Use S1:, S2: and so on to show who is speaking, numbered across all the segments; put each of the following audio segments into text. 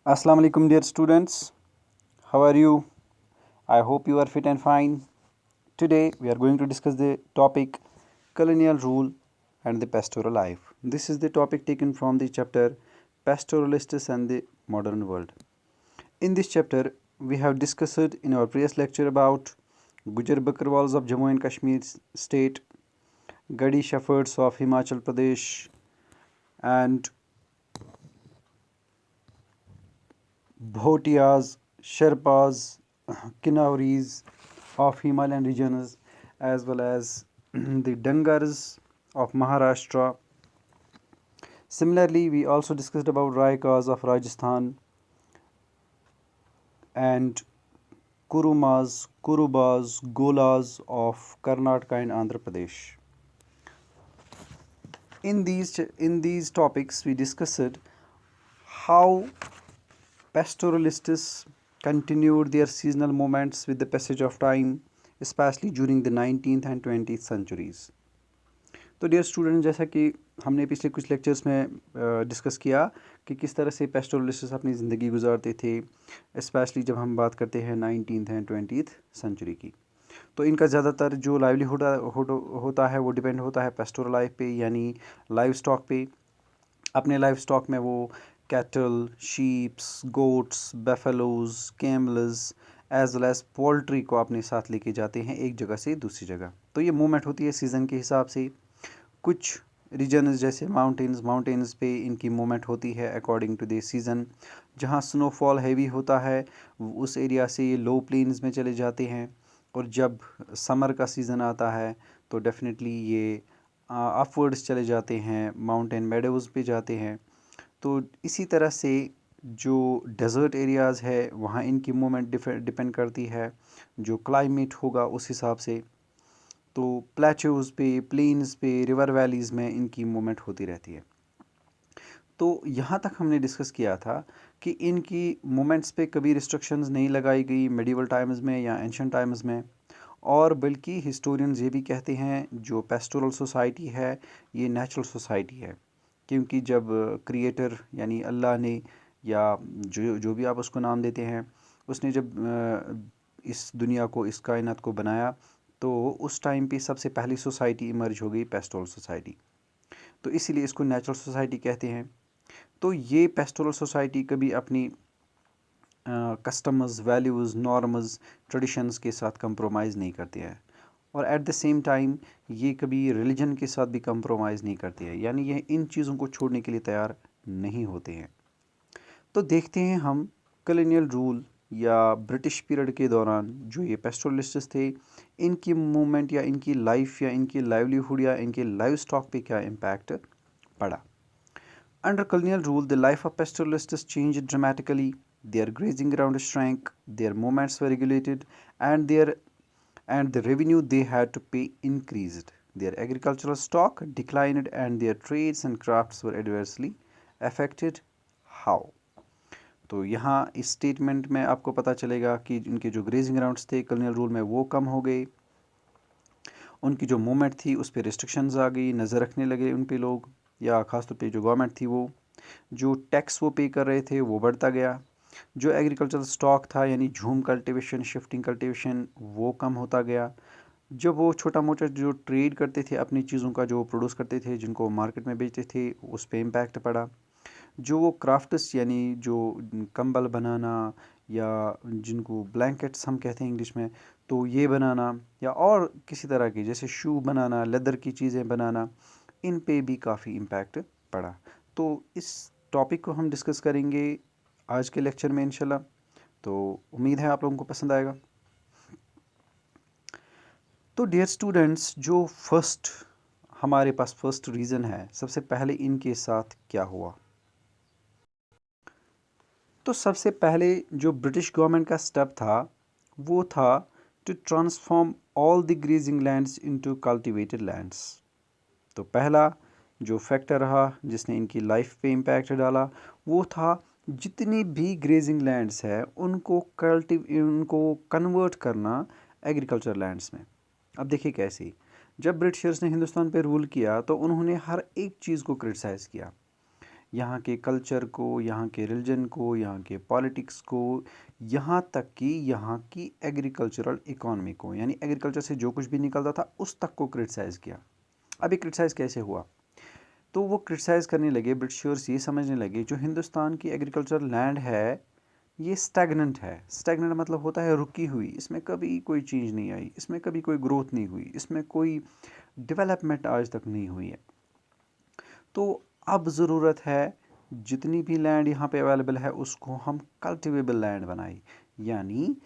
S1: Assalamu alaikum, dear students. How are you? I hope you are fit and fine. Today, we are going to discuss the topic colonial rule and the pastoral life. This is the topic taken from the chapter Pastoralists and the Modern World. In this chapter, we have discussed in our previous lecture about Gujar Bakarwals of Jammu and Kashmir state, Gadi shepherds of Himachal Pradesh, and Bhotias, Sherpas, Kinauris of Himalayan regions, as well as the Dangars of Maharashtra. Similarly, we also discussed about Raikas of Rajasthan and Kurumas, Kurubas, Golas of Karnataka and Andhra Pradesh. In these topics, we discussed how pastoralists continued their seasonal movements with the passage of time, especially during the 19th and 20th centuries. तो dear student, जैसा कि हमने पिछले कुछ lectures में discuss किया कि किस तरह से पेस्टोरलिस्ट्स अपनी ज़िंदगी गुजारते थे, स्पेशली जब हम बात करते हैं 19th एंड 20th सेंचुरी की। तो इनका ज़्यादातर जो लाइवलीहुड होता है वो डिपेंड होता है पेस्टोरल लाइफ पे, यानी लाइव स्टॉक पे। अपने लाइव स्टॉक में वो cattle, sheeps, goats, buffaloes, camels as well as poultry को अपने साथ लेके जाते हैं एक जगह से दूसरी जगह। तो ये मूवमेंट होती है सीज़न के हिसाब से। कुछ रीजन्स जैसे माउंटेन्स पे इनकी मूवमेंट होती है अकॉर्डिंग टू द सीज़न। जहाँ स्नोफॉल हैवी होता है उस एरिया से ये लो प्लेन्स में चले जाते हैं, और जब समर का सीज़न आता है तो डेफिनेटली ये अपवर्ड्स चले जाते हैं, माउंटेन मेडोज़ पे जाते हैं। तो इसी तरह से जो डेज़र्ट एरियाज़ है वहाँ इनकी मूवमेंट डिपेंड करती है, जो क्लाइमेट होगा उस हिसाब से। तो प्लेट्यूज़ पे, प्लेन्स पे, रिवर वैलीज़ में इनकी मूवमेंट होती रहती है। तो यहाँ तक हमने डिस्कस किया था कि इनकी मूवमेंट्स पे कभी रिस्ट्रिक्शंस नहीं लगाई गई मेडिवल टाइम्स में या एंशिएंट टाइम्स में, और बल्कि हिस्टोरियंस ये भी कहते हैं जो पेस्टोरल सोसाइटी है ये नेचुरल सोसाइटी है, क्योंकि जब क्रिएटर यानी अल्लाह ने, या जो जो भी आप उसको नाम देते हैं, उसने जब इस दुनिया को, इस कायनात को बनाया, तो उस टाइम पे सबसे पहली सोसाइटी इमर्ज हो गई पेस्टोरल सोसाइटी। तो इसीलिए इसको नेचुरल सोसाइटी कहते हैं। तो ये पेस्टोरल सोसाइटी कभी अपनी कस्टम्स, वैल्यूज़, नॉर्म्स, ट्रेडिशंस के साथ कंप्रोमाइज़ नहीं करते हैं, और एट द सेम टाइम ये कभी रिलीजन के साथ भी कंप्रोमाइज़ नहीं करते हैं, यानी ये इन चीज़ों को छोड़ने के लिए तैयार नहीं होते हैं। तो देखते हैं हम कॉलोनियल रूल या ब्रिटिश पीरियड के दौरान जो ये पेस्टोरलिस्ट्स थे, इनकी मूवमेंट या इनकी लाइफ या इनकी लाइवलीहुड या इनके लाइव स्टॉक पे क्या इम्पैक्ट पड़ा। Under colonial rule, the life of pastoralists changed dramatically. Their grazing ground shrank, their movements were regulated, and the revenue they had to pay increased. Their agricultural stock declined, and their trades and crafts were adversely affected. How? तो यहाँ इस statement में आपको पता चलेगा कि इनके जो ग्रेजिंग ग्राउंड्स थे कॉलोनियल रूल में वो कम हो गए, उनकी जो मूवमेंट थी उस पर रिस्ट्रिक्शंस आ गई, नज़र रखने लगे उन पे लोग, या ख़ासतौर पे जो गवर्नमेंट थी वो जो टैक्स वो पे कर रहे थे वो बढ़ता गया। जो एग्रीकल्चरल स्टॉक था यानी झूम कल्टीवेशन, शिफ्टिंग कल्टीवेशन, वो कम होता गया। जब वो छोटा मोटा जो ट्रेड करते थे अपनी चीज़ों का, जो प्रोड्यूस करते थे जिनको मार्केट में बेचते थे, उस पर इम्पैक्ट पड़ा। जो वो क्राफ्ट्स यानी जो कंबल बनाना, या जिनको ब्लैंकेट्स हम कहते हैं इंग्लिश में, तो ये बनाना, या और किसी तरह की जैसे शू बनाना, लेदर की चीज़ें बनाना, इन पे भी काफ़ी इम्पैक्ट पड़ा। तो इस टॉपिक को हम डिस्कस करेंगे आज के लेक्चर में इंशाल्लाह। तो उम्मीद है आप लोगों को पसंद आएगा। तो डियर स्टूडेंट्स, जो हमारे पास फर्स्ट रीज़न है, सबसे पहले इनके साथ क्या हुआ। तो सबसे पहले जो ब्रिटिश गवर्नमेंट का स्टेप था वो था to transform all the grazing lands into cultivated lands. तो पहला जो फैक्टर रहा जिसने इनकी लाइफ पे इम्पैक्ट डाला वो था जितनी भी ग्रेजिंग लैंड्स है उनको कन्वर्ट करना एग्रीकल्चर लैंड्स में। अब देखिए कैसे, जब ब्रिटिशर्स ने हिंदुस्तान पे रूल किया तो उन्होंने हर एक चीज़ को क्रिटिसाइज़ किया। यहाँ के कल्चर को, यहाँ के रिलीजन को, यहाँ के पॉलिटिक्स को, यहाँ तक कि यहाँ की एग्रीकल्चरल इकॉनमी को, यानी एग्रीकल्चर से जो कुछ भी निकलता था उस तक को क्रिटिसाइज़ किया। अभी क्रिटिसाइज़ कैसे हुआ? तो वो क्रिटिसाइज़ करने लगे, ब्रिटिशर्स ये समझने लगे जो हिंदुस्तान की एग्रीकल्चर लैंड है ये स्टैगनेंट है। स्टैगनेंट मतलब होता है रुकी हुई, इसमें कभी कोई चीज़ नहीं आई, इसमें कभी कोई ग्रोथ नहीं हुई, इसमें कोई डेवलपमेंट आज तक नहीं हुई है। तो अब ज़रूरत है जितनी भी लैंड यहाँ पे अवेलेबल है उसको हम कल्टिवेबल लैंड बनाए, यानी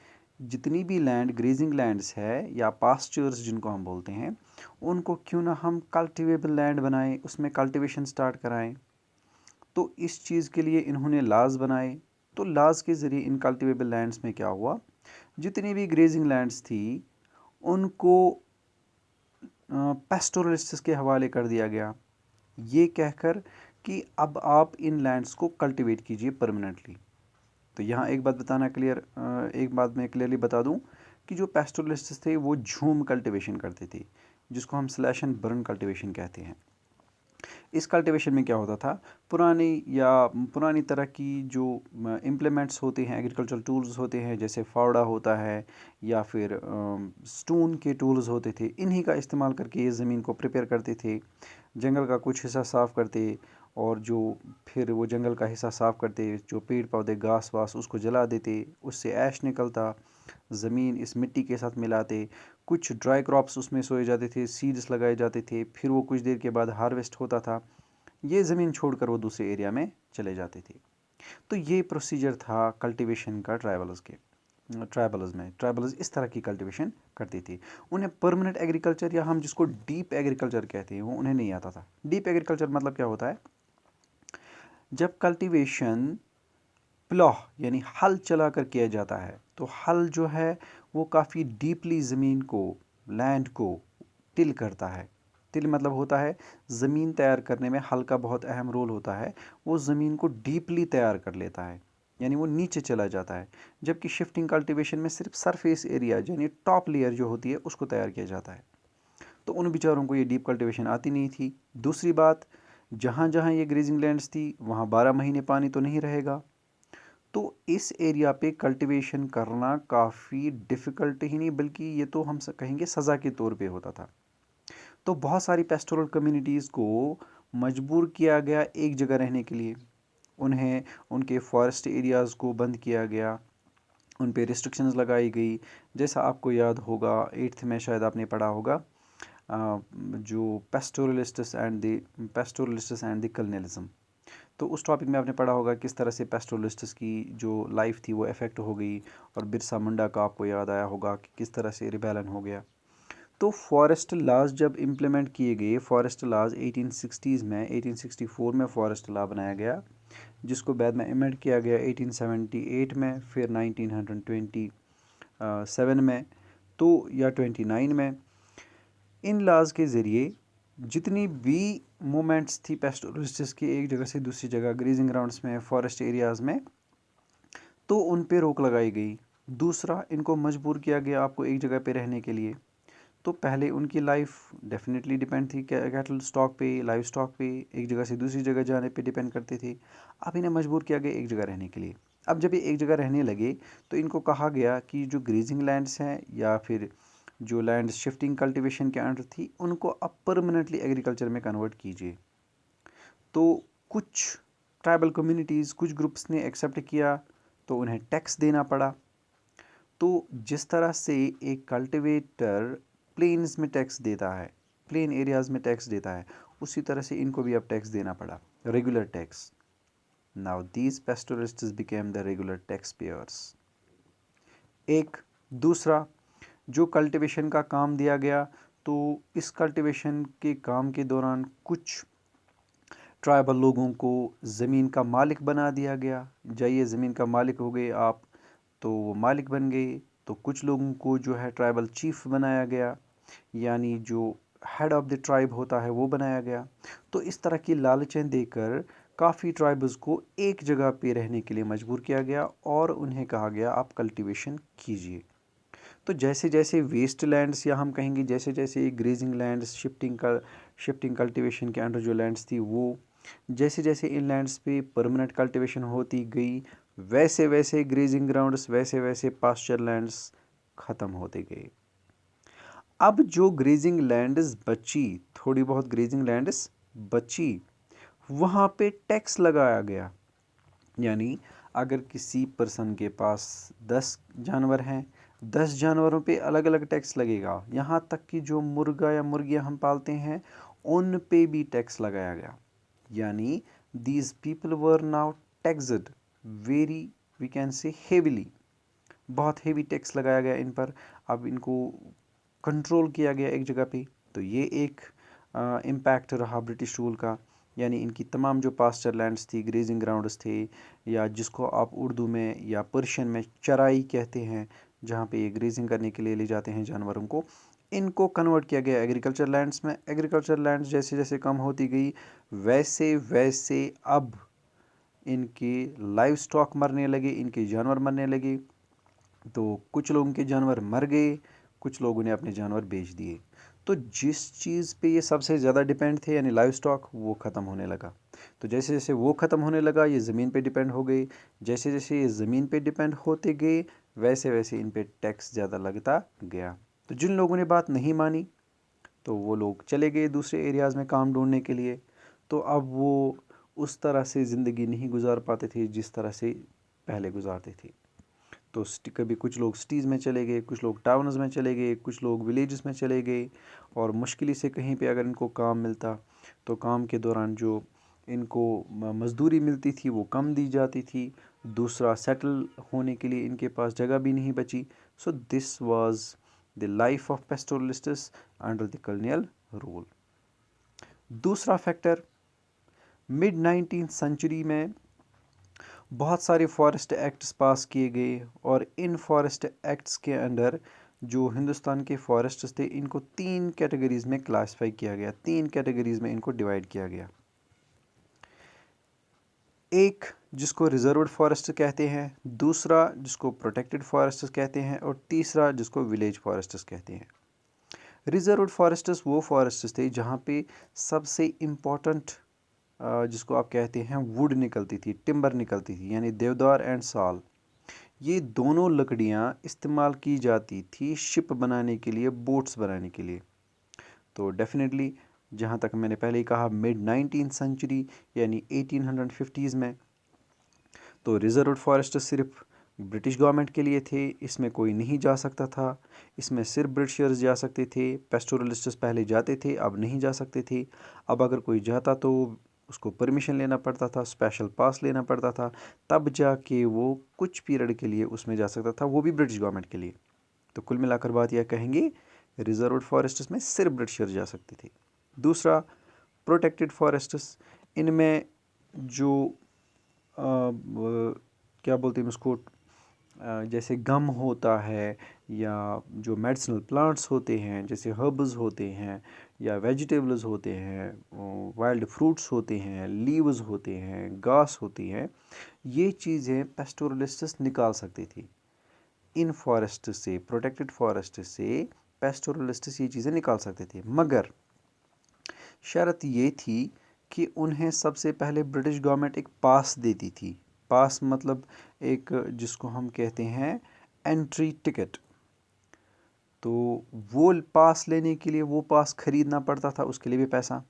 S1: जितनी भी लैंड ग्रेजिंग लैंड्स है या पास्चर्स जिनको हम बोलते हैं, उनको क्यों ना हम कल्टिवेबल लैंड बनाएं, उसमें कल्टीवेशन स्टार्ट कराएं। तो इस चीज़ के लिए इन्होंने लाज बनाए। तो लाज के ज़रिए इन कल्टिवेबल लैंड्स में क्या हुआ, जितनी भी ग्रेजिंग लैंड्स थी उनको पेस्टोरलिस्ट्स के हवाले कर दिया गया, ये कहकर कि अब आप इन लैंड्स को कल्टीवेट कीजिए परमानेंटली। तो यहाँ एक बात बताना क्लियर, एक बात मैं क्लियरली बता दूं कि जो पेस्टोरलिस्ट्स थे वो झूम कल्टीवेशन करते थे, जिसको हम स्लैश एंड बर्न कल्टीवेशन कहते हैं। इस कल्टीवेशन में क्या होता था, पुरानी तरह की जो इम्प्लीमेंट्स होते हैं, एग्रीकल्चरल टूल्स होते हैं, जैसे फावड़ा होता है या फिर स्टोन के टूल्स होते थे, इन्हीं का इस्तेमाल करके ये ज़मीन को प्रिपेयर करते थे। जंगल का कुछ हिस्सा साफ़ करते और जो फिर वो जंगल का हिस्सा साफ़ करते, जो पेड़ पौधे घास वास उसको जला देते, उससे ऐश निकलता, ज़मीन इस मिट्टी के साथ मिलाते, कुछ ड्राई क्रॉप्स उसमें सोए जाते थे, सीड्स लगाए जाते थे, फिर वो कुछ देर के बाद हार्वेस्ट होता था, ये ज़मीन छोड़कर वो दूसरे एरिया में चले जाते थे। तो ये प्रोसीजर था कल्टीवेशन का ट्राइबल्स इस तरह की कल्टीवेशन करती थी। उन्हें परमानेंट एग्रीकल्चर या हम जिसको डीप एग्रीकल्चर कहते हैं वो उन्हें नहीं आता था। डीप एग्रीकल्चर मतलब क्या होता है, जब कल्टीवेशन प्लॉह यानी हल चला कर किया जाता है, तो हल जो है वो काफ़ी डीपली ज़मीन को, लैंड को टिल करता है। टिल मतलब होता है ज़मीन तैयार करने में हल का बहुत अहम रोल होता है, वो ज़मीन को डीपली तैयार कर लेता है, यानी वो नीचे चला जाता है। जबकि शिफ्टिंग कल्टीवेशन में सिर्फ सरफेस एरिया यानी टॉप लेयर जो होती है उसको तैयार किया जाता है। तो उन बेचारों को ये डीप कल्टीवेशन आती नहीं थी। दूसरी बात, जहाँ जहाँ ये ग्रेजिंग लैंड्स थी वहाँ 12 महीने पानी तो नहीं रहेगा, तो इस एरिया पे कल्टीवेशन करना काफ़ी डिफ़िकल्ट ही नहीं बल्कि ये तो हम कहेंगे सज़ा के तौर पे होता था। तो बहुत सारी पेस्टोरल कम्युनिटीज़ को मजबूर किया गया एक जगह रहने के लिए। उन्हें उनके फॉरेस्ट एरियाज़ को बंद किया गया, उन पे रिस्ट्रिक्शंस लगाई गई। जैसा आपको याद होगा 8th में शायद आपने पढ़ा होगा, जो पेस्टोरलिस्ट्स एंड द कलोनियलिज्म। तो उस टॉपिक में आपने पढ़ा होगा किस तरह से पेस्टोरलिस्ट्स की जो लाइफ थी वो इफ़ेक्ट हो गई, और बिरसा मुंडा का आपको याद आया होगा कि किस तरह से रिबेलन हो गया। तो फॉरेस्ट लाज जब इम्प्लीमेंट किए गए, फॉरेस्ट लाज 1860s में, 1864 में फॉरेस्ट लॉ बनाया गया, जिसको बाद में अमेंड किया गया 1878 में, फिर 1927 में, तो या 29 में। इन लाज के ज़रिए जितनी भी मूवमेंट्स थी पेस्टोरलिस्ट्स की एक जगह से दूसरी जगह, ग्रेजिंग ग्राउंड्स में, फॉरेस्ट एरियाज़ में, तो उन पे रोक लगाई गई। दूसरा, इनको मजबूर किया गया आपको एक जगह पे रहने के लिए। तो पहले उनकी लाइफ डेफिनेटली डिपेंड थी कैटल स्टॉक पे, लाइव स्टॉक पे, एक जगह से दूसरी जगह जाने पे डिपेंड करते थे। अब इन्हें मजबूर किया गया एक जगह रहने के लिए। अब जब ये एक जगह रहने लगे तो इनको कहा गया कि जो ग्रेजिंग लैंड्स हैं या फिर जो लैंड शिफ्टिंग कल्टीवेशन के अंडर थी उनको अब परमानेंटली एग्रीकल्चर में कन्वर्ट कीजिए। तो कुछ ट्राइबल कम्युनिटीज़, कुछ ग्रुप्स ने एक्सेप्ट किया, तो उन्हें टैक्स देना पड़ा। तो जिस तरह से एक कल्टीवेटर प्लेन्स में टैक्स देता है, प्लेन एरियाज़ में टैक्स देता है, उसी तरह से इनको भी अब टैक्स देना पड़ा, regular tax. Now these pastoralists became the regular tax payers. एक दूसरा, जो कल्टीवेशन का काम दिया गया, तो इस कल्टीवेशन के काम के दौरान कुछ ट्राइबल लोगों को ज़मीन का मालिक बना दिया गया। जाइए ज़मीन का मालिक हो गए आप, तो वो मालिक बन गए। तो कुछ लोगों को जो है ट्राइबल चीफ बनाया गया, यानी जो हेड ऑफ़ द ट्राइब होता है वो बनाया गया। तो इस तरह की लालचें देकर काफ़ी ट्राइब्स को एक जगह पे रहने के लिए मजबूर किया गया और उन्हें कहा गया आप कल्टीवेशन कीजिए। तो जैसे जैसे वेस्ट लैंड्स या हम कहेंगे जैसे जैसे ग्रेजिंग लैंड्स शिफ्टिंग कल्टीवेशन के अंडर जो लैंड्स थी वो जैसे जैसे इन लैंड्स पे परमानेंट कल्टीवेशन होती गई, वैसे वैसे ग्रेजिंग ग्राउंड्स, वैसे वैसे पास्चर लैंड्स ख़त्म होते गए। अब जो ग्रेजिंग लैंड्स बची, थोड़ी बहुत ग्रेजिंग लैंड्स बची, वहाँ पे टैक्स लगाया गया। यानी अगर किसी पर्सन के पास 10 जानवर हैं, 10 जानवरों पे अलग अलग टैक्स लगेगा। यहाँ तक कि जो मुर्गा या मुर्गियाँ हम पालते हैं उन पे भी टैक्स लगाया गया। यानी these people were now taxed very, we can say heavily, बहुत हेवी टैक्स लगाया गया इन पर। अब इनको कंट्रोल किया गया एक जगह पे। तो ये एक इम्पैक्ट रहा ब्रिटिश रूल का। यानी इनकी तमाम जो पास्चर लैंड्स थी, ग्रेजिंग ग्राउंड्स थे, या जिसको आप उर्दू में या पर्शियन में चराई कहते हैं, जहाँ पे ये ग्रेजिंग करने के लिए ले जाते हैं जानवरों को, इनको कन्वर्ट किया गया एग्रीकल्चर लैंड्स में। एग्रीकल्चर लैंड्स जैसे जैसे कम होती गई, वैसे वैसे अब इनके लाइव स्टॉक मरने लगे, इनके जानवर मरने लगे। तो कुछ लोगों के जानवर मर गए, कुछ लोगों ने अपने जानवर बेच दिए। तो जिस चीज़ पे ये सबसे ज़्यादा डिपेंड थे, यानी लाइव स्टॉक, वो ख़त्म होने लगा। तो जैसे जैसे वो ख़त्म होने लगा, ये ज़मीन पे डिपेंड हो गई। जैसे जैसे ये ज़मीन पे डिपेंड होते गए, वैसे वैसे इन पे टैक्स ज़्यादा लगता गया। तो जिन लोगों ने बात नहीं मानी, तो वो लोग चले गए दूसरे एरियाज़ में काम ढूंढने के लिए। तो अब वो उस तरह से ज़िंदगी नहीं गुजार पाते थे जिस तरह से पहले गुजारते थे। तो कभी कुछ लोग सिटीज़ में चले गए, कुछ लोग टाउन्स में चले गए, कुछ लोग विलेजेस में चले गए। और मुश्किल से कहीं पे अगर इनको काम मिलता, तो काम के दौरान जो इनको मज़दूरी मिलती थी वो कम दी जाती थी। दूसरा, सेटल होने के लिए इनके पास जगह भी नहीं बची। So this was the life of pastoralists under the colonial rule. दूसरा फैक्टर, मिड 19th सेंचुरी में बहुत सारे फॉरेस्ट एक्ट्स पास किए गए, और इन फॉरेस्ट एक्ट्स के अंडर जो हिंदुस्तान के फॉरेस्ट्स थे, इनको 3 कैटेगरीज़ में क्लासिफाई किया गया, 3 कैटेगरीज़ में इनको डिवाइड किया गया। एक जिसको रिजर्व्ड फॉरेस्ट कहते हैं, दूसरा जिसको प्रोटेक्टेड फॉरेस्ट्स कहते हैं, और तीसरा जिसको विलेज फॉरेस्ट्स कहते हैं। रिजर्व्ड फॉरेस्ट्स वो फॉरेस्ट्स थे जहाँ पे सबसे इम्पोर्टेंट जिसको आप कहते हैं वुड निकलती थी, टिम्बर निकलती थी, यानी देवदार एंड साल। ये दोनों लकड़ियाँ इस्तेमाल की जाती थी शिप बनाने के लिए, बोट्स बनाने के लिए। तो डेफिनेटली, जहाँ तक मैंने पहले ही कहा, मिड 19th सेंचुरी यानी 1850s में, तो रिजर्व्ड फॉरेस्ट सिर्फ ब्रिटिश गवर्नमेंट के लिए थे, इसमें कोई नहीं जा सकता था। इसमें सिर्फ ब्रिटिशर्स जा सकते थे। पेस्टोरलिस्ट्स पहले जाते थे, अब नहीं जा सकते थे। अब अगर कोई जाता तो उसको परमिशन लेना पड़ता था, स्पेशल पास लेना पड़ता था, तब जाके वो कुछ पीरियड के लिए उसमें जा सकता था, वो भी ब्रिटिश गवर्नमेंट के लिए। तो कुल मिलाकर बात यह कहेंगे, रिजर्व्ड फॉरेस्ट्स में सिर्फ ब्रिटिशर्स जा सकते थे। दूसरा, प्रोटेक्टेड फॉरेस्ट्स, इनमें जो क्या बोलते हैं उसको, जैसे गम होता है, या जो मेडिसिनल प्लांट्स होते हैं जैसे हर्ब्स होते हैं, या वेजिटेबल्स होते हैं, वाइल्ड फ्रूट्स होते हैं, लीव्स होते हैं, घास होती हैं, ये चीज़ें पेस्टोरलिस्ट्स निकाल सकती थी। इन फॉरेस्ट से, प्रोटेक्टेड फॉरेस्ट से पेस्टोरलिस्ट्स ये चीज़ें निकाल सकते थे, मगर शर्त ये थी कि उन्हें सबसे पहले ब्रिटिश गवर्नमेंट एक पास देती थी। पास मतलब एक, जिसको हम कहते हैं एंट्री टिकट। तो वो पास लेने के लिए वो पास खरीदना पड़ता था, उसके लिए भी पैसा।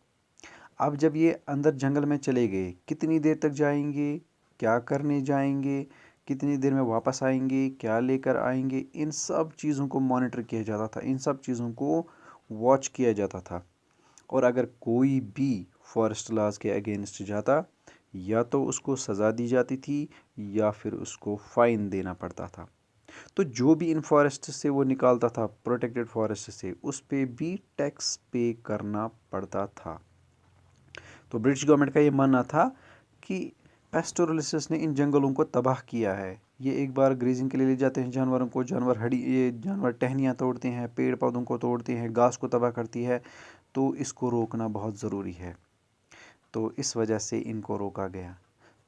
S1: अब जब ये अंदर जंगल में चले गए, कितनी देर तक जाएंगे, क्या करने जाएंगे, कितनी देर में वापस आएंगे, क्या लेकर आएंगे, इन सब चीज़ों को मॉनिटर किया जाता था, इन सब चीज़ों को वॉच किया जाता था। और अगर कोई भी फॉरेस्ट लॉज के अगेंस्ट जाता, या तो उसको सज़ा दी जाती थी, या फिर उसको फ़ाइन देना पड़ता था। तो जो भी इन फॉरेस्ट से वो निकालता था, प्रोटेक्टेड फॉरेस्ट से, उस पे भी टैक्स पे करना पड़ता था। तो ब्रिटिश गवर्नमेंट का ये मानना था कि पेस्टोरलिस्ट्स ने इन जंगलों को तबाह किया है। ये एक बार ग्रेजिंग के लिए ले जाते हैं जानवरों को, ये जानवर टहनियाँ तोड़ते हैं, पेड़ पौधों को तोड़ते हैं, घास को तबाह करती है। तो इसको रोकना बहुत ज़रूरी है। तो इस वजह से इनको रोका गया।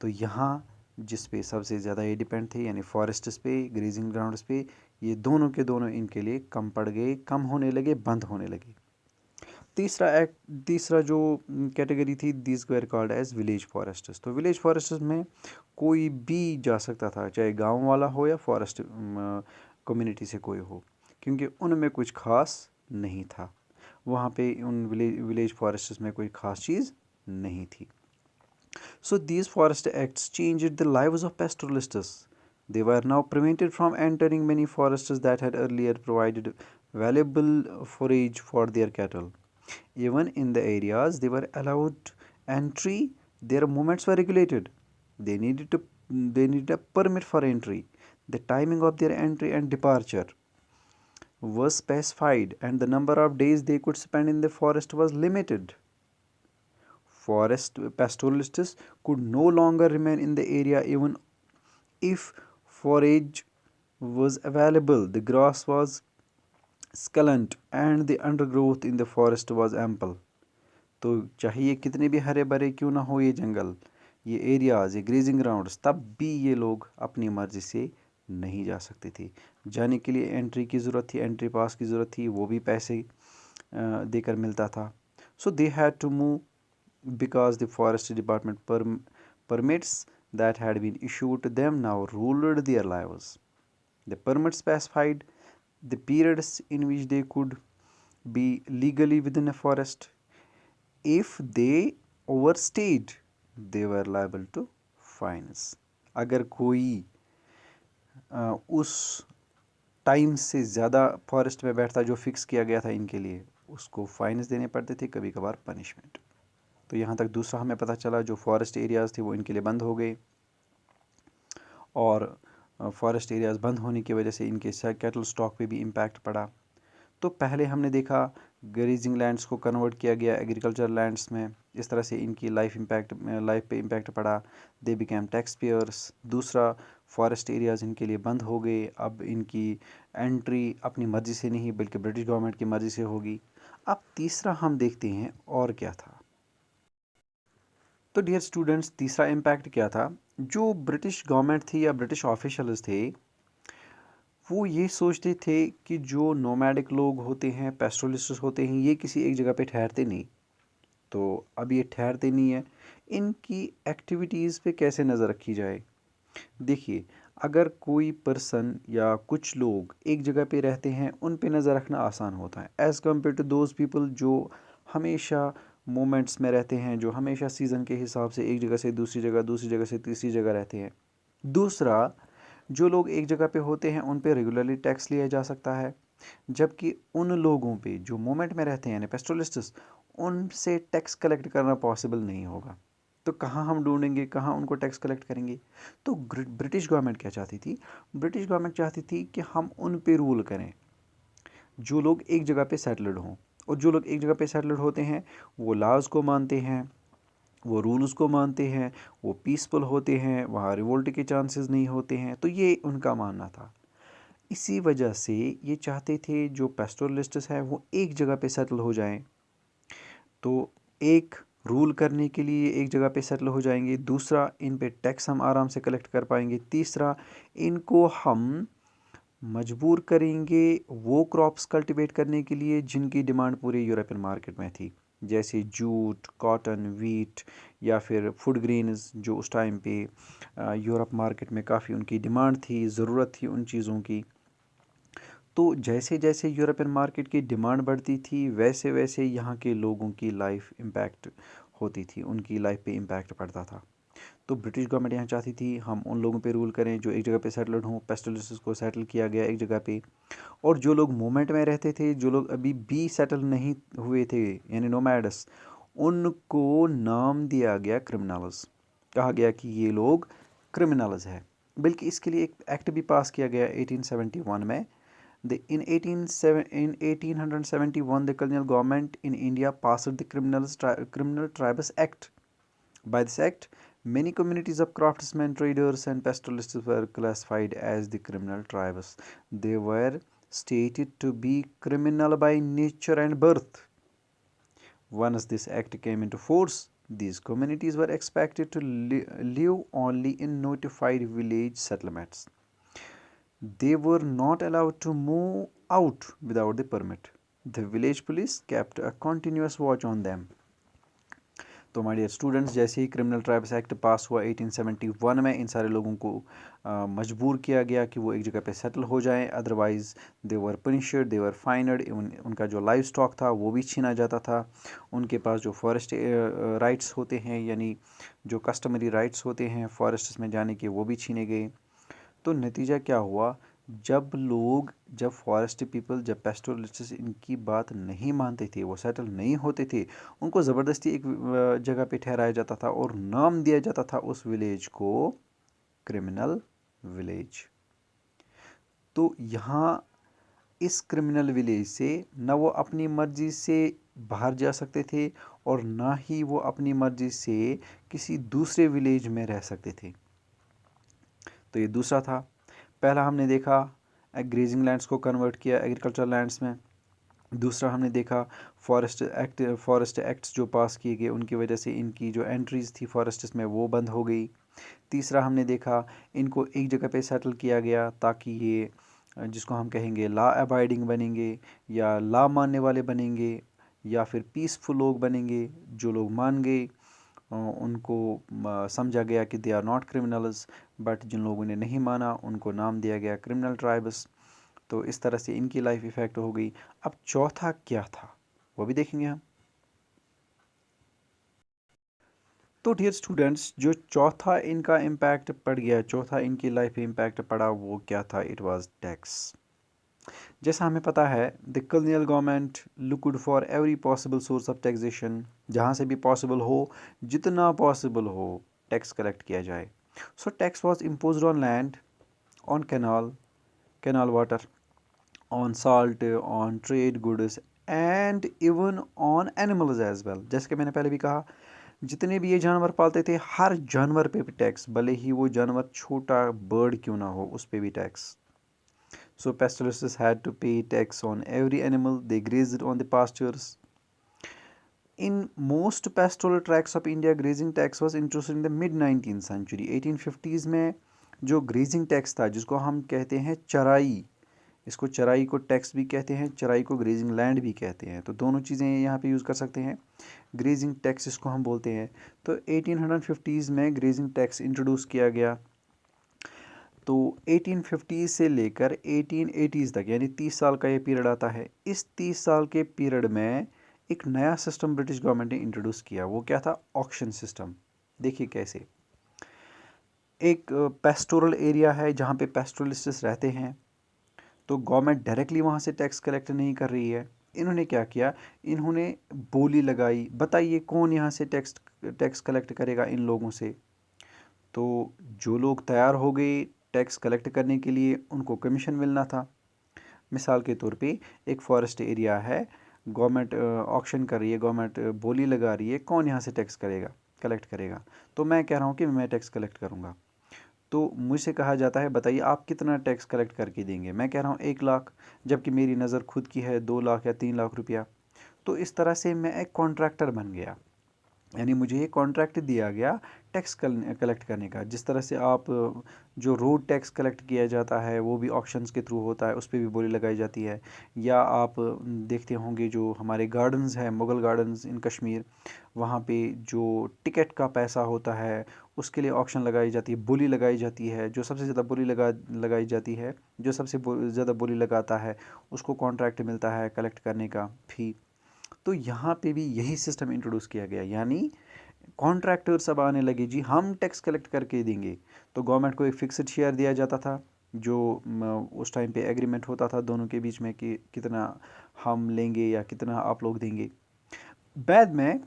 S1: तो यहाँ जिस पे सबसे ज़्यादा ये डिपेंड थे, यानी फॉरेस्ट्स पे, ग्रेजिंग ग्राउंड्स पे, ये दोनों के दोनों इनके लिए कम पड़ गए, कम होने लगे, बंद होने लगे। तीसरा जो कैटेगरी थी, these were called as village forests. तो विलेज फॉरेस्ट्स में कोई भी जा सकता था, चाहे गांव वाला हो या फॉरेस्ट कम्युनिटी से कोई हो, क्योंकि उनमें कुछ खास नहीं था। वहाँ पे उन विलेज फॉरेस्ट्स में कोई खास चीज़ नहीं थी। So these forest acts changed the lives of pastoralists. They were now prevented from entering many forests that had earlier provided valuable forage for their cattle. Even in the areas they were allowed entry, their movements were regulated. They needed to they needed a permit for entry. The timing of their entry and departure was specified, and the number of days they could spend in the forest was limited. Forest pastoralists could no longer remain in the area even if forage was available. The grass was scant and the undergrowth in the forest was ample. तो चाहिए कितने भी हरे भरे क्यों ना हो ये जंगल, ये एरियाज, ये ग्रेजिंग ग्राउंड्स, तब भी ये लोग अपनी मर्जी से नहीं जा सकते थे। जाने के लिए एंट्री की ज़रूरत थी, एंट्री पास की ज़रूरत थी, वो भी पैसे देकर मिलता था। So they had to move because the forest department permits that had been issued to them now ruled their lives. The permits specified the periods in which they could be legally within a forest. If they overstayed, they were liable to fines. अगर कोई उस time से ज़्यादा forest में बैठता जो fix किया गया था इनके लिए, उसको फाइन्स देने पड़ते थे, कभी कभार पनिशमेंट। तो यहाँ तक दूसरा हमें पता चला, जो फॉरेस्ट एरियाज़ थे वो इनके लिए बंद हो गए, और फॉरेस्ट एरियाज़ बंद होने की वजह से इनके कैटल स्टॉक पे भी इम्पैक्ट पड़ा। तो पहले हमने देखा ग्रेजिंग लैंड्स को कन्वर्ट किया गया एग्रीकल्चर लैंड्स में, इस तरह से इनकी लाइफ पे इम्पैक्ट पड़ा। They became tax payers. दूसरा, फॉरेस्ट एरियाज़ इनके लिए बंद हो गए, अब इनकी एंट्री अपनी मर्ज़ी से नहीं बल्कि ब्रिटिश गवर्नमेंट की मर्ज़ी से होगी। अब तीसरा हम देखते हैं और क्या था। तो डियर स्टूडेंट्स, तीसरा इम्पैक्ट क्या था। जो ब्रिटिश गवर्नमेंट थी या ब्रिटिश ऑफिशियल्स थे, वो ये सोचते थे कि जो नोमैडिक लोग होते हैं, पेस्टोलिस्ट्स होते हैं, ये किसी एक जगह पे ठहरते नहीं। तो अब ये ठहरते नहीं है, इनकी एक्टिविटीज़ पे कैसे नज़र रखी जाए। देखिए, अगर कोई पर्सन या कुछ लोग एक जगह पे रहते हैं, उन पे नज़र रखना आसान होता है as compare to those people जो हमेशा मोमेंट्स में रहते हैं, जो हमेशा सीज़न के हिसाब से एक जगह से दूसरी जगह, दूसरी जगह से तीसरी जगह रहते हैं। दूसरा, जो लोग एक जगह पे होते हैं उन पे रेगुलरली टैक्स लिया जा सकता है, जबकि उन लोगों पे जो मोमेंट में रहते हैं यानी पेस्टोलिस्ट्स, उनसे टैक्स कलेक्ट करना पॉसिबल नहीं होगा। तो कहाँ हम ढूंढेंगे, कहाँ उनको टैक्स कलेक्ट करेंगे। तो ब्रिटिश गवर्नमेंट क्या चाहती थी, ब्रिटिश गवर्नमेंट चाहती थी कि हम उन पे रूल करें जो लोग एक जगह पे सेटल्ड हों, और जो लोग एक जगह पे सेटल्ड होते हैं वो लॉज को मानते हैं, वो रूल्स को मानते हैं, वो पीसफुल होते हैं, वहाँ रिवोल्ट के चांसेस नहीं होते हैं। तो ये उनका मानना था। इसी वजह से ये चाहते थे जो पेस्टोरलिस्ट्स हैं वो एक जगह पे सेटल हो जाएं। तो एक, रूल करने के लिए एक जगह पे सेटल हो जाएंगे। दूसरा, इन पे टैक्स हम आराम से कलेक्ट कर पाएंगे। तीसरा, इनको हम मजबूर करेंगे वो क्रॉप्स कल्टीवेट करने के लिए जिनकी डिमांड पूरे यूरोपियन मार्केट में थी, जैसे जूट, कॉटन, वीट या फिर फूड ग्रेन्स, जो उस टाइम पे यूरोप मार्केट में काफ़ी उनकी डिमांड थी, ज़रूरत थी उन चीज़ों की। तो जैसे जैसे यूरोपियन मार्केट की डिमांड बढ़ती थी, वैसे वैसे यहाँ के लोगों की लाइफ इम्पैक्ट होती थी, उनकी लाइफ पे इम्पैक्ट पड़ता था। तो ब्रिटिश गवर्नमेंट यहाँ चाहती थी हम उन लोगों पे रूल करें जो एक जगह पे सेटल्ड हों, पेस्टोलिस्ट्स को सेटल किया गया एक जगह पे, और जो लोग मूवमेंट में रहते थे, जो लोग अभी भी सेटल नहीं हुए थे यानी नोमैड्स, उनको नाम दिया गया क्रिमिनल्स। कहा गया कि ये लोग क्रिमिनल्स हैं। बल्कि इसके लिए एक एक्ट भी पास किया गया 1871 में। In 1871, the colonial government in India passed the Criminal Tribes Act. By this act, many communities of craftsmen, traders, and pastoralists were classified as the criminal tribes. They were stated to be criminal by nature and birth. Once this act came into force, these communities were expected to live only in notified village settlements. They were not allowed to move out without the permit. The village police kept a continuous watch on them. तो my dear students, जैसे ही criminal tribes act पास हुआ 1871 में, इन सारे लोगों को मजबूर किया गया कि वो एक जगह पे सेटल हो जाएं, अदरवाइज़ दे वर पनिश्ड, दे वर फाइनड। उनका जो लाइफ स्टॉक था वो भी छीना जाता था। उनके पास जो फॉरेस्ट राइट्स होते हैं, यानी जो कस्टमरी राइट्स होते हैं फॉरेस्ट में जाने के, वो भी छीने गए। तो नतीजा क्या हुआ, जब फॉरेस्ट पीपल, जब पेस्टोरलिस्ट्स इनकी बात नहीं मानते थे, वो सेटल नहीं होते थे, उनको ज़बरदस्ती एक जगह पे ठहराया जाता था और नाम दिया जाता था उस विलेज को क्रिमिनल विलेज। तो यहाँ इस क्रिमिनल विलेज से ना वो अपनी मर्जी से बाहर जा सकते थे और ना ही वो अपनी मर्जी से किसी दूसरे विलेज में रह सकते थे। तो ये दूसरा था। पहला हमने देखा ग्रेजिंग लैंड्स को कन्वर्ट किया एग्रीकल्चरल लैंड्स में। दूसरा हमने देखा फॉरेस्ट एक्ट्स जो पास किए गए, उनकी वजह से इनकी जो एंट्रीज़ थी फॉरेस्ट्स में वो बंद हो गई। तीसरा हमने देखा इनको एक जगह पे सेटल किया गया ताकि ये जिसको हम कहेंगे लॉ अबाइडिंग बनेंगे या लॉ मानने वाले बनेंगे या फिर पीसफुल लोग बनेंगे। जो लोग मान गए उनको समझा गया कि they are not criminals, but जिन लोगों ने नहीं माना उनको नाम दिया गया क्रिमिनल ट्राइब्स। तो इस तरह से इनकी लाइफ इफ़ेक्ट हो गई। अब चौथा क्या था वो भी देखेंगे हम। तो डियर स्टूडेंट्स, जो चौथा इनका इम्पैक्ट पड़ गया, चौथा इनकी लाइफ पे इम्पैक्ट पड़ा, वो क्या था? It was tax. जैसा हमें पता है, the colonial government looked for every possible source of taxation, जहाँ से भी पॉसिबल हो, जितना पॉसिबल हो, टैक्स कलेक्ट किया जाए। So tax was imposed on land, on canal water, on salt, on trade goods and even on animals as well। जैसे कि मैंने पहले भी कहा, जितने भी ये जानवर पालते थे, हर जानवर पे भी टैक्स, भले ही वो जानवर छोटा बर्ड क्यों ना हो, उस पे भी tax. So pastoralists had to pay tax on every animal they grazed on the pastures. In most pastoral tracts of India, grazing tax was introduced in the mid 19th century। 1850s में जो grazing tax था, जिसको हम कहते हैं चराई, इसको चराई को टैक्स भी कहते हैं, चराई को ग्रेजिंग लैंड भी कहते हैं। तो दोनों चीज़ें यहाँ पे यूज़ कर सकते हैं। ग्रेजिंग टैक्स इसको हम बोलते हैं। तो 1850s में ग्रेजिंग टैक्स इंट्रोड्यूस किया गया। तो 1850 से लेकर 1880s तक, यानी 30 साल का ये पीरियड आता है। इस 30 साल के पीरियड में एक नया सिस्टम ब्रिटिश गवर्नमेंट ने इंट्रोड्यूस किया। वो क्या था? Auction system. देखिए कैसे, एक पेस्टोरल एरिया है जहाँ पे पेस्टोरलिस्ट्स रहते हैं, तो गवर्नमेंट डायरेक्टली वहाँ से टैक्स कलेक्ट नहीं कर रही है। इन्होंने क्या किया, इन्होंने बोली लगाई। बताइए कौन यहाँ से टैक्स कलेक्ट करेगा इन लोगों से? तो जो लोग तैयार हो गए टैक्स कलेक्ट करने के लिए, उनको कमीशन मिलना था। मिसाल के तौर पे एक फॉरेस्ट एरिया है, गवर्नमेंट ऑक्शन कर रही है, गवर्नमेंट बोली लगा रही है, कौन यहाँ से टैक्स कलेक्ट करेगा? तो मैं कह रहा हूँ कि मैं टैक्स कलेक्ट करूँगा। तो मुझसे कहा जाता है बताइए आप कितना टैक्स कलेक्ट करके देंगे? मैं कह रहा हूँ 1 लाख, जबकि मेरी नज़र खुद की है 2 लाख या 3 लाख रुपया। तो इस तरह से मैं एक कॉन्ट्रैक्टर बन गया, यानी मुझे ये कॉन्ट्रैक्ट दिया गया टैक्स कलेक्ट करने का। जिस तरह से आप जो रोड टैक्स कलेक्ट किया जाता है वो भी ऑक्शंस के थ्रू होता है, उस पर भी बोली लगाई जाती है। या आप देखते होंगे जो हमारे गार्डन्स हैं, मुग़ल गार्डन्स इन कश्मीर, वहाँ पे जो टिकट का पैसा होता है उसके लिए ऑक्शन लगाई जाती है, बोली लगाई जाती है। जो सबसे ज़्यादा बोली लगाई जाती है, जो सबसे ज़्यादा बोली लगाता है, उसको कॉन्ट्रैक्ट मिलता है कलेक्ट करने का फी। तो यहाँ पे भी यही सिस्टम इंट्रोड्यूस किया गया, यानी कॉन्ट्रैक्टर्स अब आने लगे, जी हम टैक्स कलेक्ट करके देंगे। तो गवर्नमेंट को एक फिक्स्ड शेयर दिया जाता था, जो उस टाइम पे एग्रीमेंट होता था दोनों के बीच में कि कितना हम लेंगे या कितना आप लोग देंगे। बाद में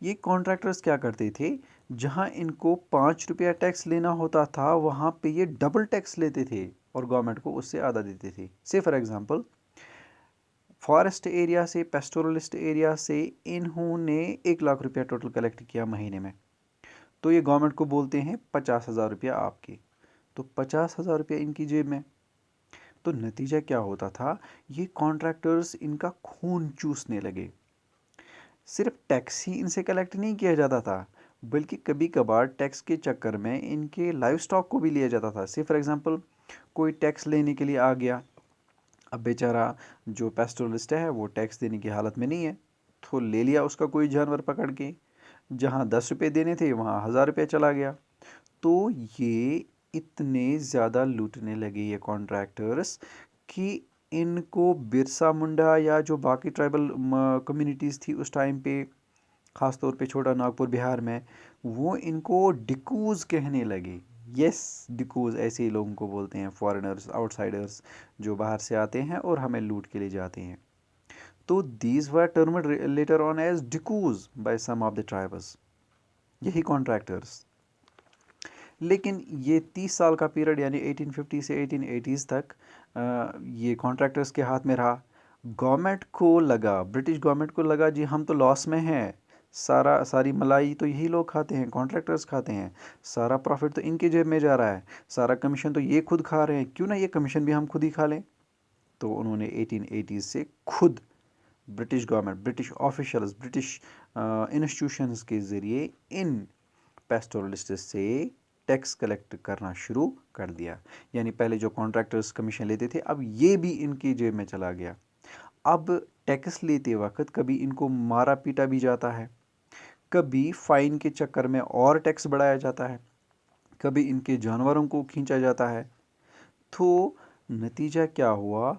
S1: ये कॉन्ट्रैक्टर्स क्या करते थे, जहाँ इनको 5 रुपया टैक्स लेना होता था, वहाँ पे ये डबल टैक्स लेते थे और गवर्नमेंट को उससे आधा देते थे। से फॉर एग्ज़ाम्पल, फॉरेस्ट एरिया से, पेस्टोरलिस्ट एरिया से इन्होंने 1 लाख रुपया टोटल कलेक्ट किया महीने में। तो ये गवर्नमेंट को बोलते हैं 50,000 रुपया आपके। तो 50,000 रुपया इनकी जेब में। तो नतीजा क्या होता था, ये कॉन्ट्रैक्टर्स इनका खून चूसने लगे। सिर्फ टैक्स ही इनसे कलेक्ट नहीं किया जाता था, बल्कि कभी कभार टैक्स के चक्कर में इनके लाइव स्टॉक को भी लिया जाता था। से फॉर एग्ज़ाम्पल, कोई टैक्स लेने के लिए आ गया, अब बेचारा जो पेस्टोरलिस्ट है वो टैक्स देने की हालत में नहीं है, तो ले लिया उसका कोई जानवर पकड़ के, जहाँ 10 रुपये देने थे वहाँ 1000 रुपये चला गया। तो ये इतने ज़्यादा लूटने लगे ये कॉन्ट्रैक्टर्स कि इनको बिरसा मुंडा या जो बाकी ट्राइबल कम्युनिटीज़ थी उस टाइम पे, ख़ास तौर पे छोटा नागपुर बिहार में, वो इनको डिकूज़ कहने लगे। यस, डिकूज़ ऐसे ही लोगों को बोलते हैं, फॉरेनर्स, आउटसाइडर्स जो बाहर से आते हैं और हमें लूट के ले जाते हैं। तो these were termed later on as decoys by some of the tribals, यही कॉन्ट्रैक्टर्स। लेकिन ये 30 साल का पीरियड यानी 1850 से 1880s तक ये कॉन्ट्रैक्टर्स के हाथ में रहा। गवर्नमेंट को लगा, ब्रिटिश गवर्नमेंट को लगा जी हम तो लॉस में हैं, सारी मलाई तो यही लोग खाते हैं, कॉन्ट्रैक्टर्स खाते हैं, सारा प्रॉफिट तो इनके जेब में जा रहा है, सारा कमीशन तो ये खुद खा रहे हैं, क्यों ना ये कमीशन भी हम खुद ही खा लें। तो उन्होंने 1880s से खुद British government, British officials, British institutions के ज़रिए इन पेस्टोरलिस्ट से टैक्स कलेक्ट करना शुरू कर दिया। यानी पहले जो कॉन्ट्रैक्टर्स कमीशन लेते थे, अब ये भी इनकी जेब में चला गया। अब टैक्स लेते वक्त कभी इनको मारा पीटा भी जाता है, कभी फाइन के चक्कर में और टैक्स बढ़ाया जाता है, कभी इनके जानवरों को खींचा जाता है। तो नतीजा क्या हुआ,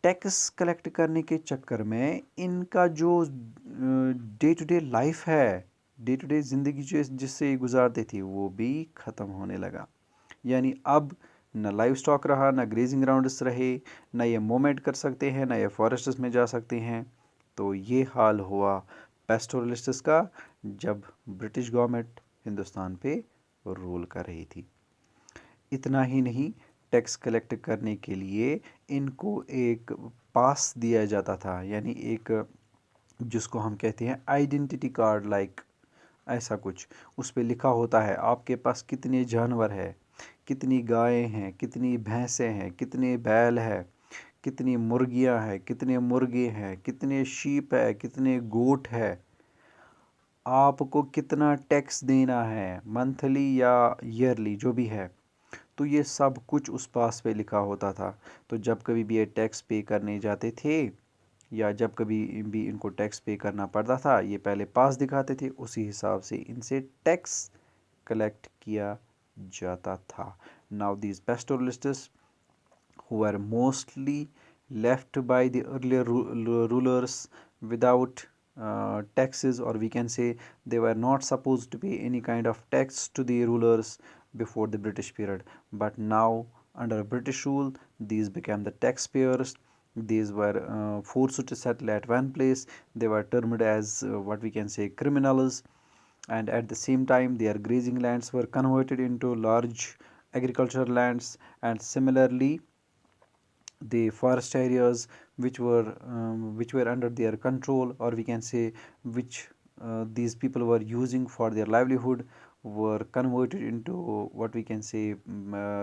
S1: टैक्स कलेक्ट करने के चक्कर में इनका जो डे टू डे लाइफ है, डे टू डे ज़िंदगी जो जिससे गुजारते थे वो भी ख़त्म होने लगा। यानी अब न लाइव स्टॉक रहा, न ग्रेजिंग ग्राउंड्स रहे, न ये मूवमेंट कर सकते हैं, न ये फॉरेस्ट्स में जा सकते हैं। तो ये हाल हुआ पेस्टोरलिस्ट्स का जब ब्रिटिश गवर्नमेंट हिंदुस्तान पे रूल कर रही थी। इतना ही नहीं, टैक्स कलेक्ट करने के लिए इनको एक पास दिया जाता था, यानी एक जिसको हम कहते हैं आइडेंटिटी कार्ड लाइक, ऐसा कुछ उस पे लिखा होता है आपके पास कितने जानवर है, कितनी गायें हैं, कितनी भैंसें हैं, कितने बैल है, कितनी मुर्गियां हैं, कितने मुर्गे हैं, कितने शीप है, कितने गोट है, आपको कितना टैक्स देना है मंथली या ईयरली जो भी है। तो ये सब कुछ उस पास पे लिखा होता था। तो जब कभी भी ये टैक्स पे करने जाते थे या जब कभी भी इनको टैक्स पे करना पड़ता था, ये पहले पास दिखाते थे, उसी हिसाब से इनसे टैक्स कलेक्ट किया जाता था। Now these pastoralists who were mostly left by the earlier rulers without taxes, or we can say they were not supposed to pay any kind of tax to the rulers before the British period. But now, under British rule, these became the taxpayers. These were forced to settle at one place. They were termed as what we can say criminals, and at the same time their grazing lands were converted into large agricultural lands, and similarly the forest areas which were under their control, or we can say which these people were using for their livelihood, were converted into what we can say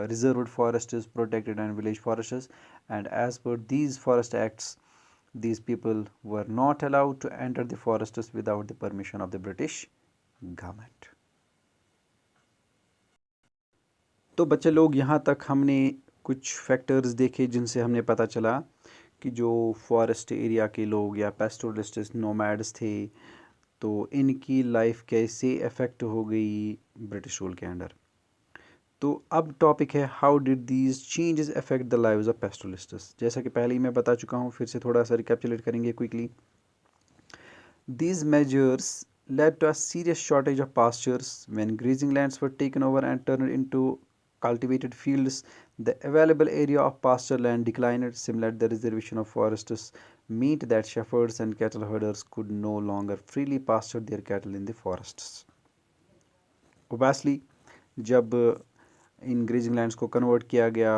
S1: reserved forests, protected and village forests. And as per these forest acts, these people were not allowed to enter the forests without the permission of the British government. तो बच्चे लोग, यहाँ तक हमने कुछ factors देखे जिनसे हमने पता चला कि जो फॉरेस्ट एरिया के लोग या पेस्टोरलिस्ट नोमैड्स थे, तो इनकी लाइफ कैसे अफेक्ट हो गई ब्रिटिश रूल के अंडर। तो अब टॉपिक है how did these changes affect the lives of pastoralists. जैसा कि पहले ही मैं बता चुका हूँ, फिर से थोड़ा सा रिकैप्चुलेट करेंगे quickly. These measures led to a serious shortage of pastures. When grazing lands were taken over and turned into cultivated fields, the available area of pasture land declined. Similarly, the reservation of forests meant that shepherds and cattle herders could no longer freely pasture their cattle in the forests. Obviously, जब इन grazing lands को convert किया गया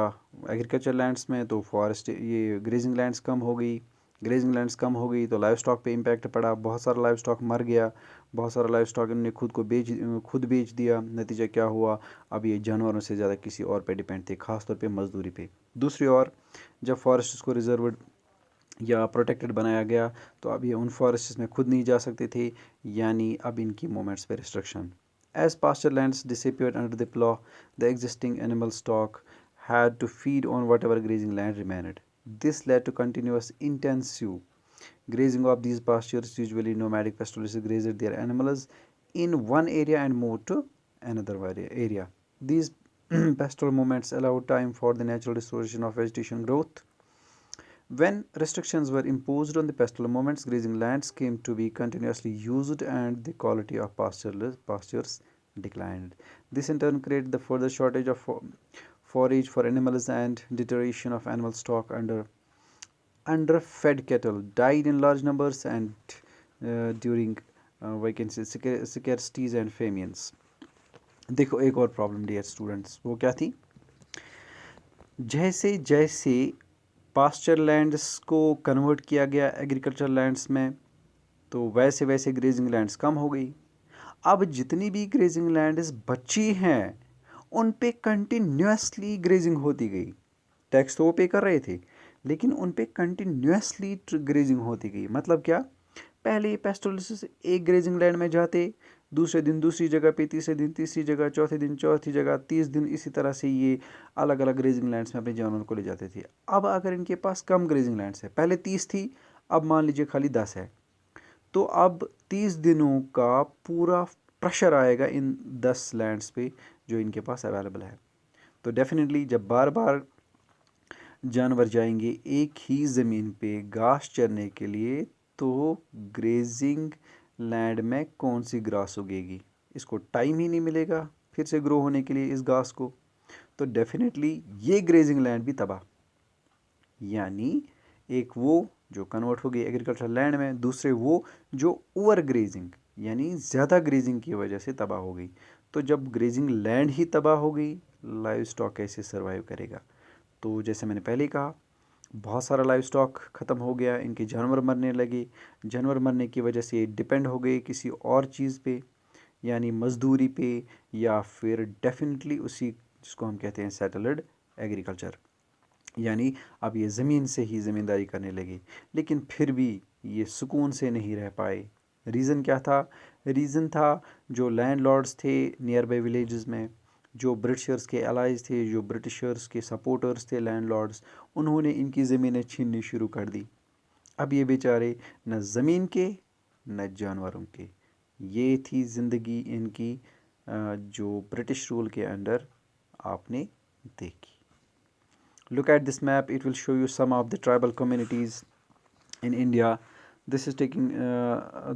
S1: agriculture lands में, तो forest ये grazing lands कम हो गई। Grazing lands कम हो गई तो लाइव स्टॉक पे इम्पैक्ट पड़ा, बहुत सारा लाइव स्टॉक मर गया, बहुत सारा लाइव स्टॉक इन्होंने खुद बेच दिया। नतीजा क्या हुआ, अब ये जानवरों से ज़्यादा किसी और पे डिपेंड थे, ख़ासतौर पे मजदूरी पे। दूसरी ओर जब फॉरेस्ट को रिजर्व या प्रोटेक्टेड बनाया गया, तो अब ये उन फॉरेस्ट में खुद नहीं जा सकते थे, यानी अब इनकी मूवमेंट्स पे restriction. As pasture lands disappeared under the plough, the existing animal stock had to feed on whatever grazing land remained. This led to continuous intensive grazing of these pastures. Usually nomadic pastoralists grazed their animals in one area and moved to another area. These pastoral movements allowed time for the natural restoration of vegetation growth. When restrictions were imposed on the pastoral movements, grazing lands came to be continuously used and the quality of pastures declined. This in turn created the further shortage of forage for animals and deterioration of animal stock. Underfed cattle died in large numbers and during vacancies, scarcities and famines. देखो एक और problem dear students, वो क्या थी? जैसे जैसे pasture lands को convert किया गया एग्रीकल्चर लैंड्स में, तो वैसे वैसे ग्रेजिंग लैंड्स कम हो गई. अब जितनी भी ग्रेजिंग लैंड्स बची हैं उन पे कंटिन्यूसली ग्रेजिंग होती गई. टैक्स तो वो पे कर रहे थे, लेकिन उन पे कंटिन्यूसली ग्रेजिंग होती गई. मतलब क्या? पहले पेस्टोलिस्ट एक ग्रेजिंग लैंड में जाते, दूसरे दिन दूसरी जगह पे, तीसरे दिन तीसरी जगह, चौथे दिन चौथी जगह, 30 दिन इसी तरह से ये अलग अलग ग्रेजिंग लैंड्स में अपने जानवरों को ले जाते थे. अब अगर इनके पास कम ग्रेजिंग लैंड्स है, पहले 30 थी, अब मान लीजिए खाली 10 है, तो अब 30 दिनों का पूरा प्रेशर आएगा इन 10 लैंड्स पे जो इनके पास अवेलेबल है. तो डेफिनेटली जब बार बार जानवर जाएंगे एक ही ज़मीन पे घास चरने के लिए, तो ग्रेजिंग लैंड में कौन सी घास उगेगी? इसको टाइम ही नहीं मिलेगा फिर से ग्रो होने के लिए इस घास को. तो डेफिनेटली ये ग्रेजिंग लैंड भी तबाह. यानी एक वो जो कन्वर्ट हो गई एग्रीकल्चर लैंड में, दूसरे वो जो ओवर ग्रेजिंग यानी ज़्यादा ग्रेजिंग की वजह से तबाह हो गई. तो जब ग्रेजिंग लैंड ही तबाह हो गई, लाइव स्टॉक कैसे सर्वाइव करेगा? तो जैसे मैंने पहले कहा, बहुत सारा लाइव स्टॉक ख़त्म हो गया, इनके जानवर मरने लगे. जानवर मरने की वजह से डिपेंड हो गए किसी और चीज़ पे, यानी मजदूरी पे, या फिर डेफिनेटली उसी जिसको हम कहते हैं सेटल्ड एग्रीकल्चर. यानी अब ये ज़मीन से ही ज़मींदारी करने लगे, लेकिन फिर भी ये सुकून से नहीं रह पाए. रीज़न क्या था? रीज़न था जो लैंडलॉर्ड्स थे नियर बाई विलेजेस में, जो ब्रिटिशर्स के एलाइज थे, जो ब्रिटिशर्स के सपोर्टर्स थे लैंडलॉर्ड्स, उन्होंने इनकी ज़मीनें छीननी शुरू कर दी. अब ये बेचारे न ज़मीन के न जानवरों के. ये थी ज़िंदगी इनकी जो ब्रिटिश रूल के अंडर आपने देखी. Look at this map, it will show you some of the tribal communities in India. This is taking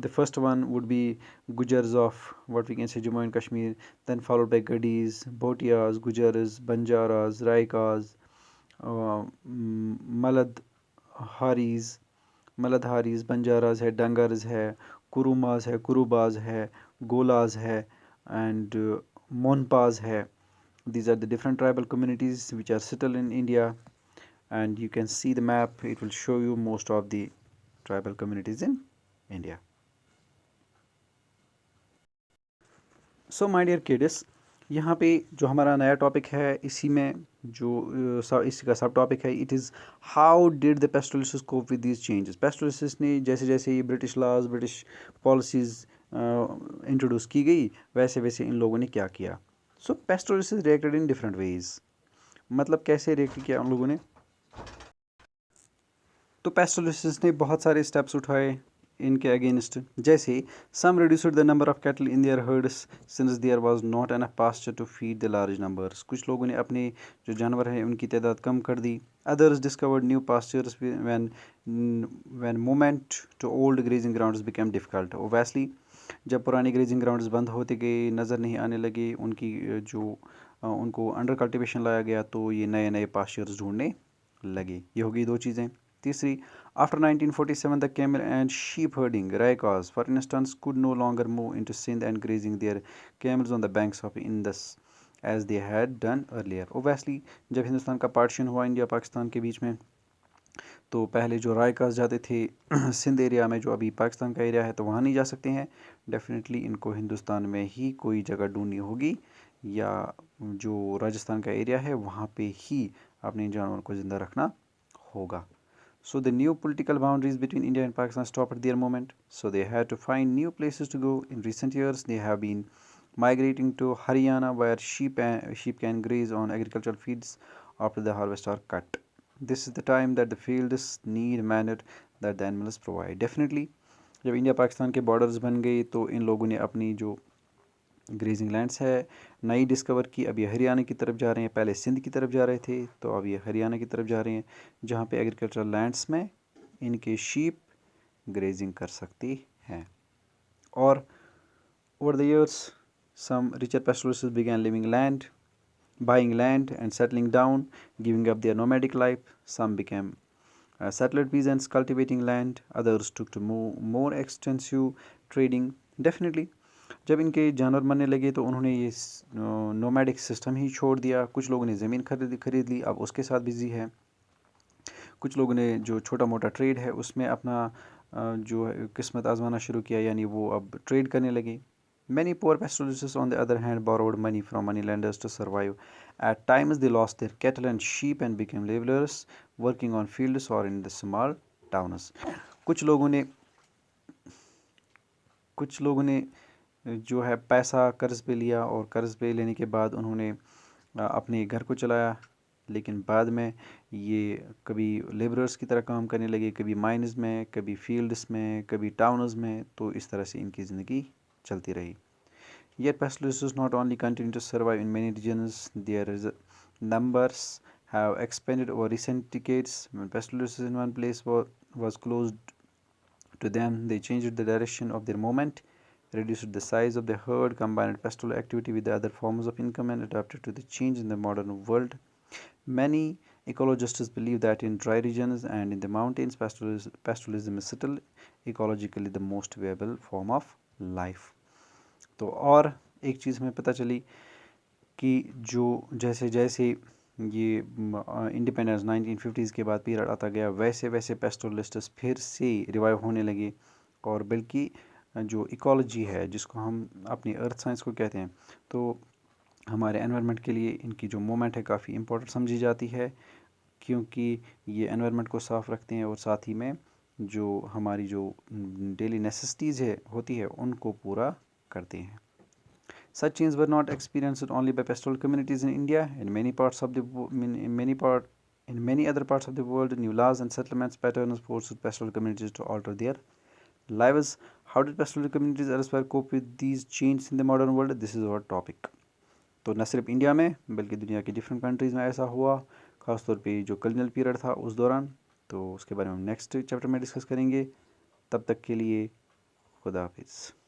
S1: the first one would be Gujars of what we can say Jammu and Kashmir, then followed by Gadis, Bhotias, Gujaras, Banjaras, Raikas, Malad Haris, Maladharis, Banjaras है, Dangaras है, Kurumas है, Kurubas है, Golas है, and Monpas है. These are the different tribal communities which are settled in India, and you can see the map, it will show you most of the tribal communities in India. So my dear kids, यहाँ पे जो हमारा नया topic है, इसी में जो इसी का सब टॉपिक है, it is how did the pastoralists cope with these changes. Pastoralists ने जैसे जैसे ये British laws, British policies introduce की गई, वैसे वैसे इन लोगों ने क्या किया. So pastoralists reacted in different ways. मतलब कैसे रिएक्ट किया उन लोगों ने? तो पेस्टोलिस्ट ने बहुत सारे स्टेप्स उठाए इनके अगेंस्ट. जैसे some reduced the number of cattle in their herds since there was not enough pasture to feed the large numbers. कुछ लोगों ने अपने जो जानवर हैं उनकी तादाद कम कर दी. Others discovered new pastures when movement to old grazing grounds become difficult. Obviously जब पुरानी ग्रेजिंग ग्राउंड्स बंद होते गए, नज़र नहीं आने लगे, उनकी जो उनको अंडर कल्टिवेशन लाया गया, तो ये नए नए पास्चर्स ढूंढने लगे. ये हो गई दो चीज़ें. तीसरी, after 1947 the camel and sheep herding Raikas for instance could no longer move into Sindh and grazing their camels on the banks of Indus as they had done earlier. Obviously जब हिंदुस्तान का पार्टीशन हुआ India Pakistan के बीच में, तो पहले जो रायकास जाते थे सिंध एरिया में, जो अभी पाकिस्तान का एरिया है, तो वहाँ नहीं जा सकते हैं. डेफिनेटली इनको हिंदुस्तान में ही कोई जगह ढूंढनी होगी, या जो राजस्थान का एरिया है वहाँ पे ही अपने जानवरों को ज़िंदा रखना होगा. So the new political boundaries between India and Pakistan stopped their movement. So they had to find new places to go. In recent years, they have been migrating to Haryana, where sheep can graze on agricultural fields after the harvest are cut. This is the time that the fields need manner that the animals provide. Definitely जब India Pakistan के borders बन गए तो इन लोगों ने अपनी जो grazing lands है नई डिस्कवर की। अब ये हरियाणा की तरफ जा रहे हैं, पहले सिंध की तरफ जा रहे थे, तो अब ये हरियाणा की तरफ जा रहे हैं, जहाँ पे एग्रीकल्चरल लैंड्स में इनके शीप ग्रेजिंग कर सकती हैं। और over the years some richer pastoralists began buying land and settling down, giving up their nomadic life. Some became settled peasants cultivating land, others took to more extensive trading. Definitely जब इनके जानवर मरने लगे तो उन्होंने ये नोमैडिक सिस्टम ही छोड़ दिया। कुछ लोगों ने ज़मीन खरीद ली, अब उसके साथ बिजी है। कुछ लोगों ने जो छोटा मोटा ट्रेड है उसमें अपना जो है किस्मत आजमाना शुरू किया, यानी वो अब ट्रेड करने लगे। Many poor pastoralists, on the other hand, borrowed money from moneylenders to survive. At times, they lost their cattle and sheep and became laborers, working on fields or in the small towns. कुछ लोगों ने कुछ लोगों ने जो है पैसा कर्ज पे लिया और कर्ज पे लेने के बाद उन्होंने अपने घर को चलाया, लेकिन बाद में ये कभी लेबरर्स की तरह काम करने लगे, कभी माइन्स में, कभी फील्ड्स में, कभी टाउन्स में। तो इस तरह से इनकी ज़िंदगी चलती रही। Yet pastoralists not only continue to survive in many regions, their numbers have expanded over recent decades. When pastoralists in one place was closed to them, they changed the direction of their movement, reduced the size of the herd, combined pastoral activity with the other forms of income, and adapted to the change in the modern world. Many ecologists believe that in dry regions and in the mountains, pastoralism is still ecologically the most viable form of life. तो और एक चीज़ हमें पता चली कि जो जैसे जैसे ये इंडिपेंडेंस 1950s के बाद पीरियड आता गया, वैसे वैसे पेस्टोरलिस्ट्स फिर से रिवाइव होने लगे। और बल्कि जो इकोलॉजी है जिसको हम अपनी अर्थ साइंस को कहते हैं, तो हमारे एनवायरनमेंट के लिए इनकी जो मूवमेंट है काफ़ी इम्पोर्टेंट समझी जाती है, क्योंकि ये एनवायरनमेंट को साफ़ रखते हैं और साथ ही में जो हमारी जो डेली नेसेसिटीज़ है होती है उनको पूरा करते हैं। Such changes were not experienced only by pastoral communities in India. In many other parts of the world, new laws and settlements patterns forced pastoral communities to alter their lives. How did pastoral communities elsewhere cope with these changes in the modern world? This is our topic. तो न सिर्फ India में बल्कि दुनिया की different countries में ऐसा हुआ, ख़ासतौर पे जो कॉलोनियल पीरियड था उस दौरान। तो उसके बारे में हम नेक्स्ट चैप्टर में डिस्कस करेंगे। तब तक के लिए खुदा हाफिज़।